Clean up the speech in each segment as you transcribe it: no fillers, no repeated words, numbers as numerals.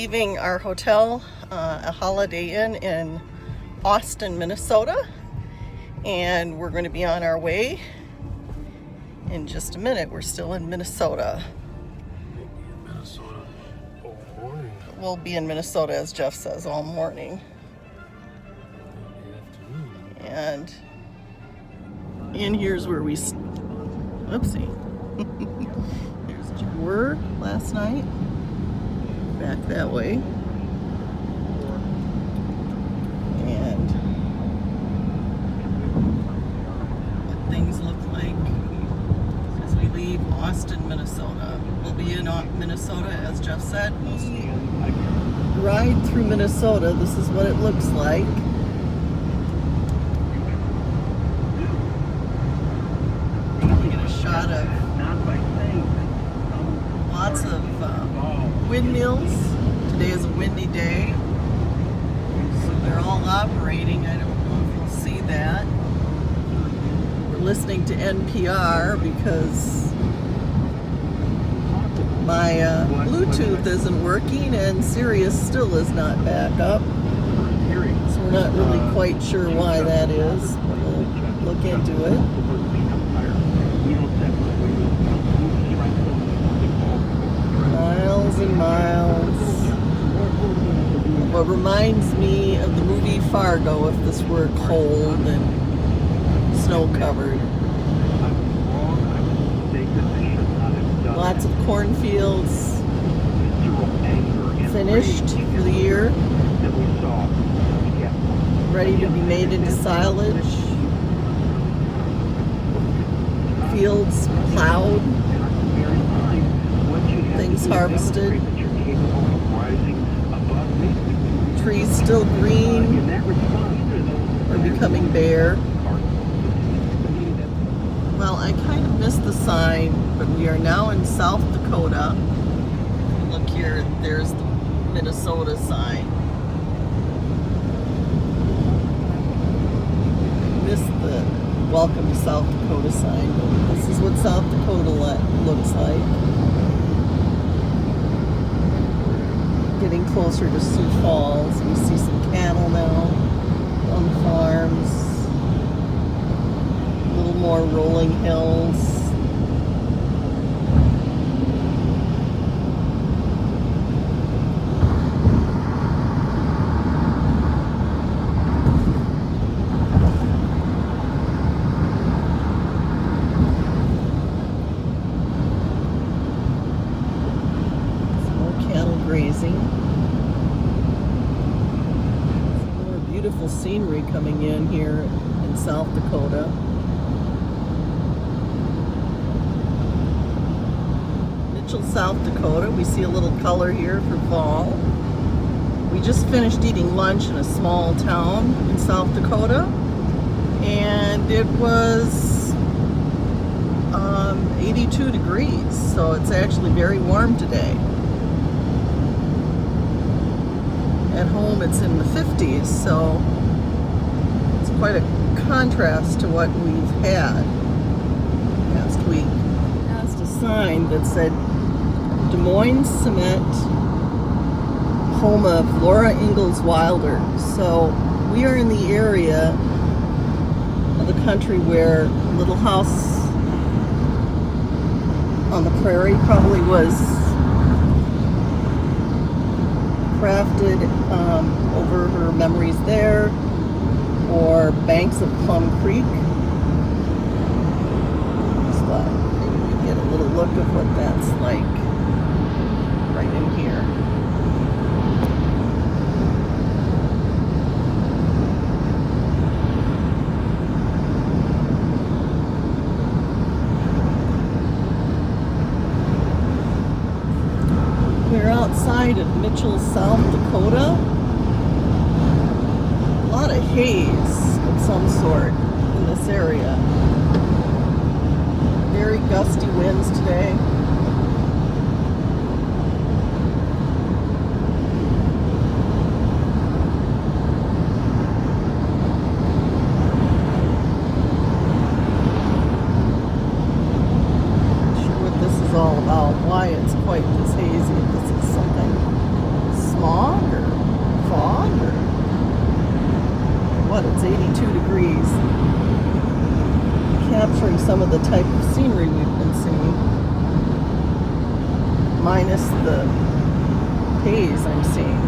leaving our hotel, a Holiday Inn in Austin, Minnesota, and we're going to be on our way in just a minute. We're still in Minnesota. We'll be in Minnesota, as Jeff says, all morning. And here's where we, oopsie. Here's where we were last night. Back that way. And what things look like as we leave Austin, Minnesota. We'll be in Minnesota, as Jeff said. We'll ride through Minnesota. This is what it looks like. Get a shot of lots of windmills. Today is a windy day, so they're all operating. I don't know if you'll see that. We're listening to NPR because my Bluetooth isn't working and Sirius still is not back up. So we're not really quite sure why that is, but we'll look into it. Miles and miles. What reminds me of the movie Fargo if this were cold and snow-covered. Lots of cornfields finished for the year, ready to be made into silage. Fields plowed, things harvested, trees still green or becoming bare. Well, I kind of missed the sign, but we are now in South Dakota. Look here, there's the Minnesota sign. Missed the Welcome to South Dakota sign, but this is what South Dakota looks like. Getting closer to Sioux Falls. We see some cattle now on the farms. A little more rolling hills. Some more cattle grazing. Some more beautiful scenery coming in here in South Dakota. South Dakota. We see a little color here for fall. We just finished eating lunch in a small town in South Dakota, and it was 82 degrees, so it's actually very warm today. At home it's in the 50s, so it's quite a contrast to what we've had last week. Passed a sign that said Des Moines Cement, home of Laura Ingalls Wilder. So we are in the area of the country where Little House on the Prairie probably was crafted over her memories there, or banks of Plum Creek. Just thought maybe we'd get a little look of what that's like. Right in here. We're outside of Mitchell, South Dakota. A lot of haze of some sort in this area. Very gusty winds today. All about why it's quite this hazy. This is something smog or fog or what? It's 82 degrees. Capturing some of the type of scenery we've been seeing, minus the haze I'm seeing.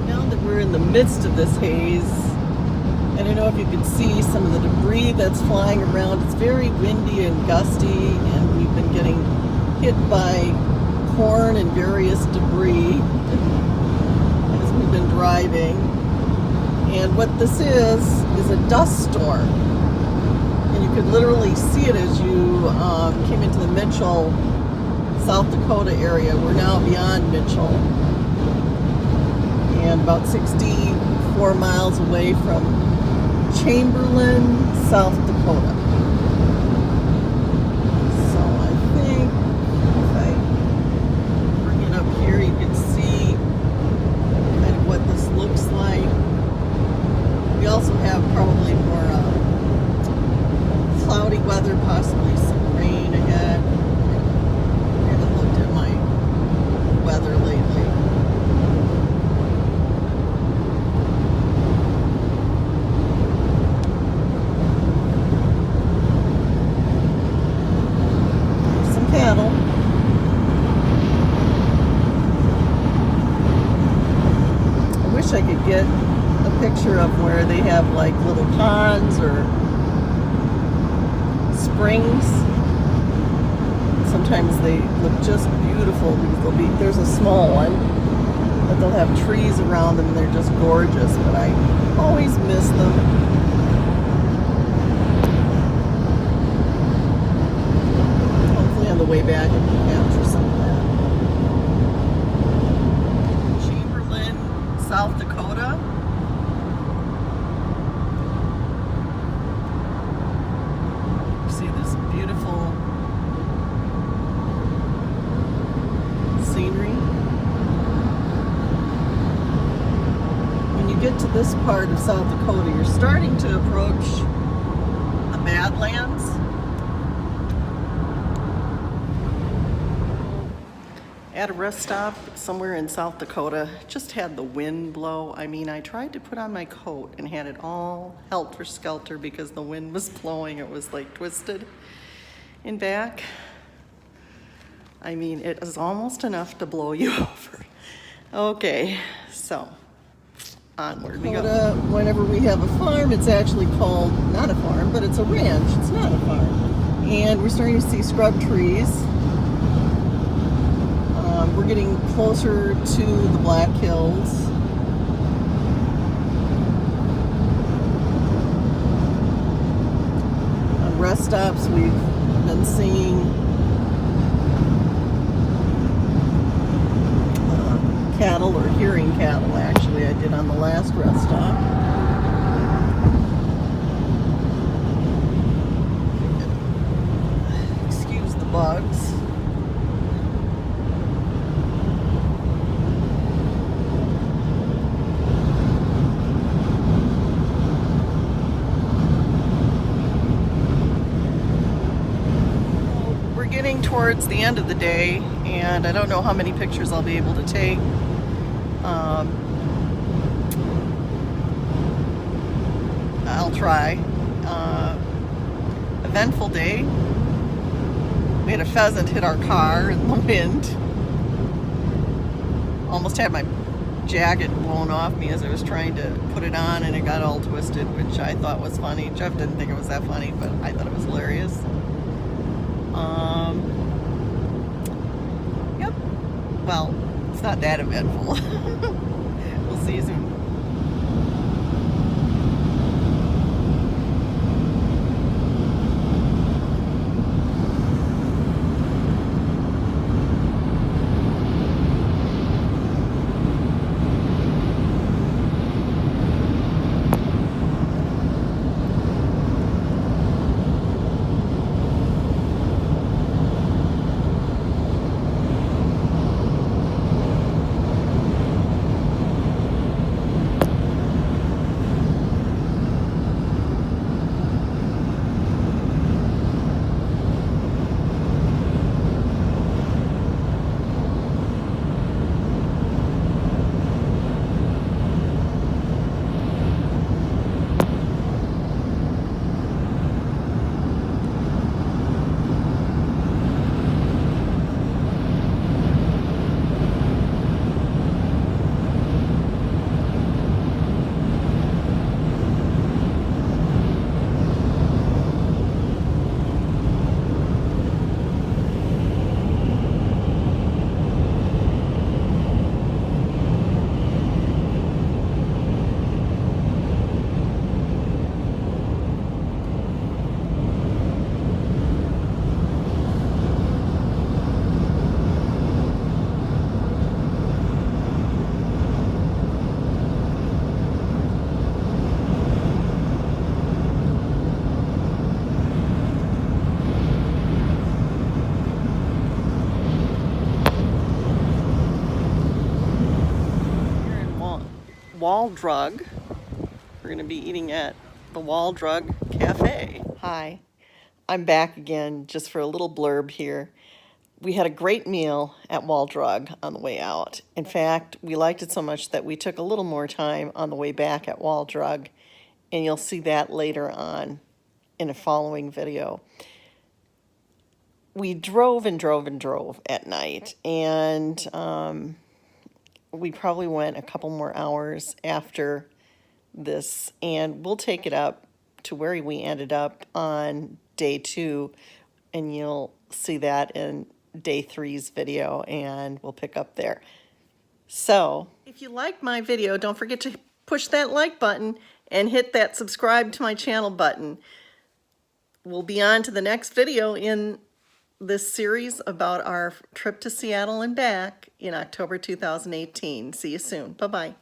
Now that we're in the midst of this haze, I don't know if you can see some of the debris that's flying around. It's very windy and gusty, and we've been getting hit by corn and various debris as we've been driving. And what this is a dust storm. And you could literally see it as you came into the Mitchell, South Dakota area. We're now beyond Mitchell and about 64 miles away from Chamberlain, South Dakota. So I think if I bring it up here, you can see kind of what this looks like. We also have probably more cloudy weather, possibly some rain ahead. I haven't looked at my weather lately. Cattle. I wish I could get a picture of where they have like little ponds or springs. Sometimes they look just beautiful because there's a small one, but they'll have trees around them and they're just gorgeous, but I always miss them. On the way back and capture some of that. Chamberlain, South Dakota. You see this beautiful scenery. When you get to this part of South Dakota, you're starting to approach the Badlands. At a rest stop somewhere in South Dakota, just had the wind blow. I mean, I tried to put on my coat and had it all helter-skelter because the wind was blowing. It was like twisted in back. I mean, it is almost enough to blow you over. Okay, so onward we go. Whenever we have a farm, it's actually called, not a farm, but it's a ranch. It's not a farm. And we're starting to see scrub trees. We're getting closer to the Black Hills. On rest stops, we've been seeing cattle, or hearing cattle, actually. I did on the last rest stop. Excuse the bugs. Getting towards the end of the day, and I don't know how many pictures I'll be able to take. I'll try. Eventful day. We had a pheasant hit our car in the wind. Almost had my jacket blown off me as I was trying to put it on, and it got all twisted, which I thought was funny. Jeff didn't think it was that funny, but I thought it was hilarious. Yep. Well, it's not that eventful. We'll see you soon. Wall Drug. We're going to be eating at the Wall Drug Cafe. Hi, I'm back again just for a little blurb here. We had a great meal at Wall Drug on the way out. In fact, we liked it so much that we took a little more time on the way back at Wall Drug, and you'll see that later on in a following video. We drove and drove and drove at night, and we probably went a couple more hours after this, and we'll take it up to where we ended up on day 2, and you'll see that in day 3's video, and we'll pick up there. So if you like my video, don't forget to push that like button and hit that subscribe to my channel button. We'll be on to the next video in this series about our trip to Seattle and back in October 2018. See you soon. Bye-bye.